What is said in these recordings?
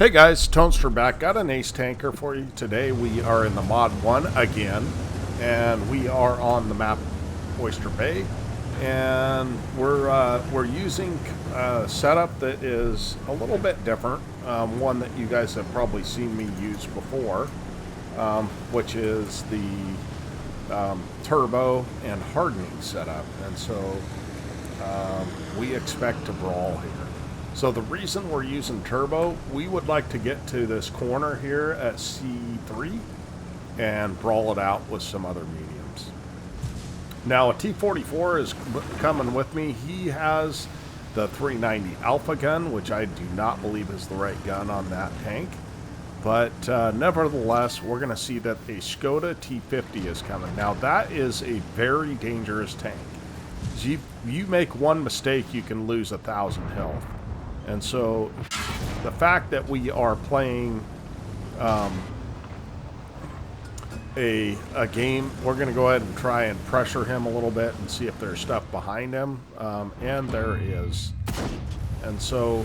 Hey guys, Tonester back. Got an ace tanker for you today. We are in the mod 1 again, and we are on the map Oyster Bay, and we're using a setup that is a little bit different, one that you guys have probably seen me use before, which is the turbo and hardening setup, and so we expect to brawl here. So the reason we're using turbo, we would like to get to this corner here at C3 and brawl it out with some other mediums. Now a T-44 is coming with me. He has the 390 Alpha gun, which I do not believe is the right gun on that tank. But nevertheless, we're going to see that a Skoda T50 is coming. Now that is a very dangerous tank. You make one mistake, you can lose 1,000 health. And so the fact that we are playing a game, we're going to go ahead and try and pressure him a little bit and see if there's stuff behind him. And there is. And so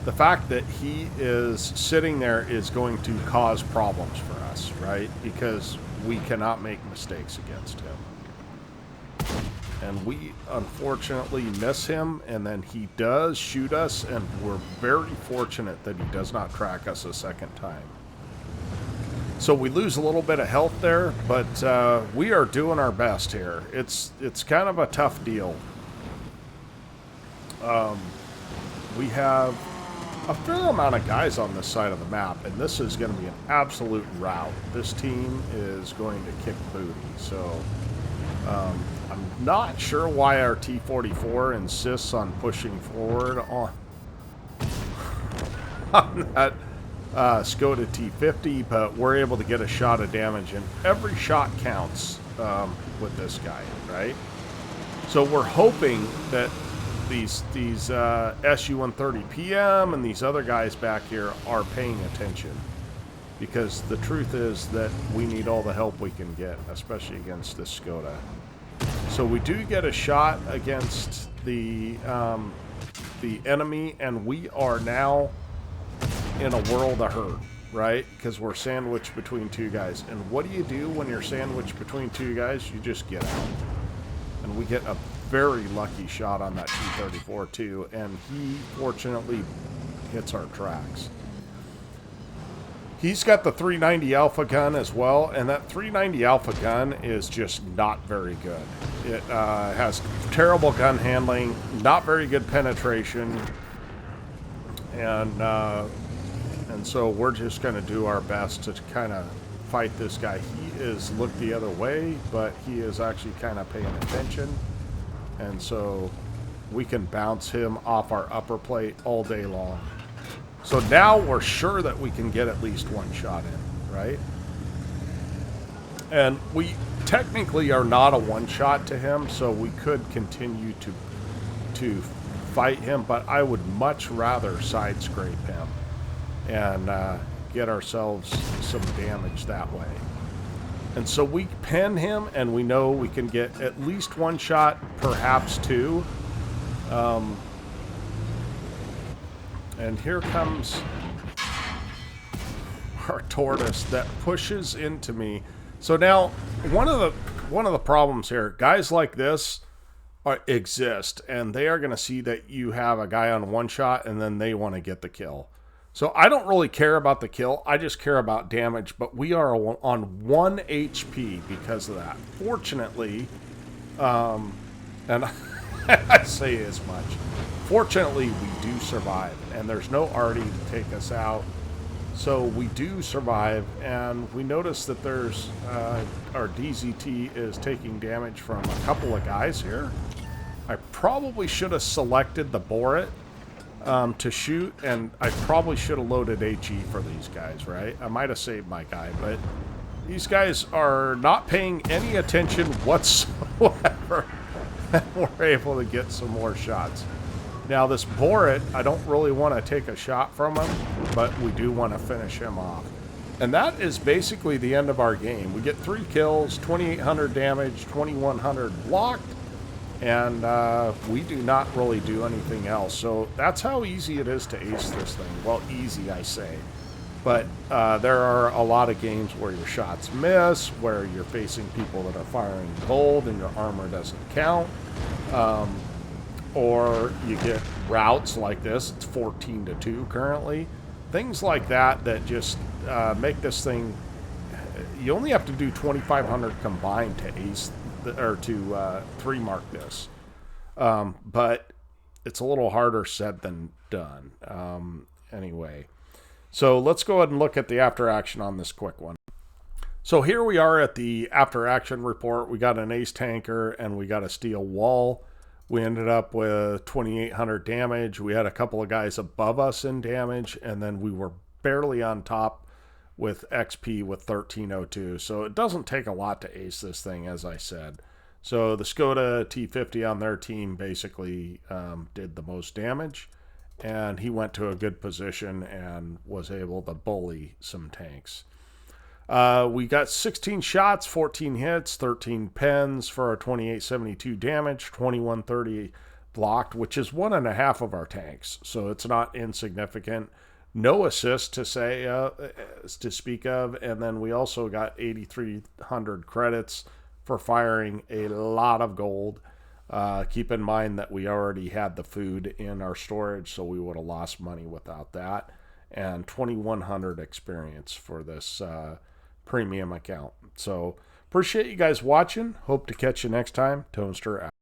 the fact that he is sitting there is going to cause problems for us, right? Because we cannot make mistakes against him. And we unfortunately miss him, and then he does shoot us, and we're very fortunate that he does not track us a second time. So we lose a little bit of health there, but we are doing our best here. It's kind of a tough deal. We have a fair amount of guys on this side of the map, and this is going to be an absolute rout. This team is going to kick booty, so I'm not sure why our T-44 insists on pushing forward on that Skoda T-50, but we're able to get a shot of damage, and every shot counts with this guy, right? So we're hoping that these SU-130 PM and these other guys back here are paying attention, because the truth is that we need all the help we can get, especially against this Skoda. So we do get a shot against the enemy, and we are now in a world of hurt, right? Because we're sandwiched between two guys. And what do you do when you're sandwiched between two guys? You just get out. And we get a very lucky shot on that T-34 too, and he fortunately hits our tracks. He's got the 390 Alpha gun as well, and that 390 Alpha gun is just not very good. It has terrible gun handling, not very good penetration, and so we're just going to do our best to kind of fight this guy. He is looked the other way, but he is actually kind of paying attention, and so we can bounce him off our upper plate all day long. So now we're sure that we can get at least one shot in, right? And we technically are not a one-shot to him, so we could continue to fight him, but I would much rather side scrape him and get ourselves some damage that way. And so we pin him, and we know we can get at least one shot, perhaps two. And here comes our tortoise that pushes into me. So now, one of the problems here, guys like this exist, and they are going to see that you have a guy on one shot, and then they want to get the kill. So I don't really care about the kill. I just care about damage, but we are on 1 HP because of that. Fortunately, and I say as much. Fortunately, we do survive, and there's no Artie to take us out. So we do survive, and we notice that there's our DZT is taking damage from a couple of guys here. I probably should have selected the Boret to shoot, and I probably should have loaded HE for these guys, right? I might have saved my guy, but these guys are not paying any attention whatsoever. We're able to get some more shots. Now this Boret, I don't really want to take a shot from him, but we do want to finish him off. And that is basically the end of our game. We get 3 kills, 2,800 damage, 2,100 blocked, and we do not really do anything else. So that's how easy it is to ace this thing. Well, easy, I say. But there are a lot of games where your shots miss, where you're facing people that are firing gold and your armor doesn't count. Or you get routes like this. It's 14-2 currently. Things like that that just make this thing... You only have to do 2,500 combined to ace, or to 3-mark this. But it's a little harder said than done. Anyway... So let's go ahead and look at the after action on this quick one. So here we are at the after action report. We got an ace tanker and we got a steel wall. We ended up with 2,800 damage. We had a couple of guys above us in damage, and then we were barely on top with XP with 1,302. So it doesn't take a lot to ace this thing, as I said. So the Skoda T50 on their team basically did the most damage. And he went to a good position and was able to bully some tanks. We got 16 shots, 14 hits, 13 pens for our 2,872 damage, 2,130 blocked, which is 1.5 of our tanks. So it's not insignificant. No assist to speak of. And then we also got 8,300 credits for firing a lot of gold. Keep in mind that we already had the food in our storage, so we would have lost money without that. And 2,100 experience for this premium account. So appreciate you guys watching. Hope to catch you next time. Toaster out.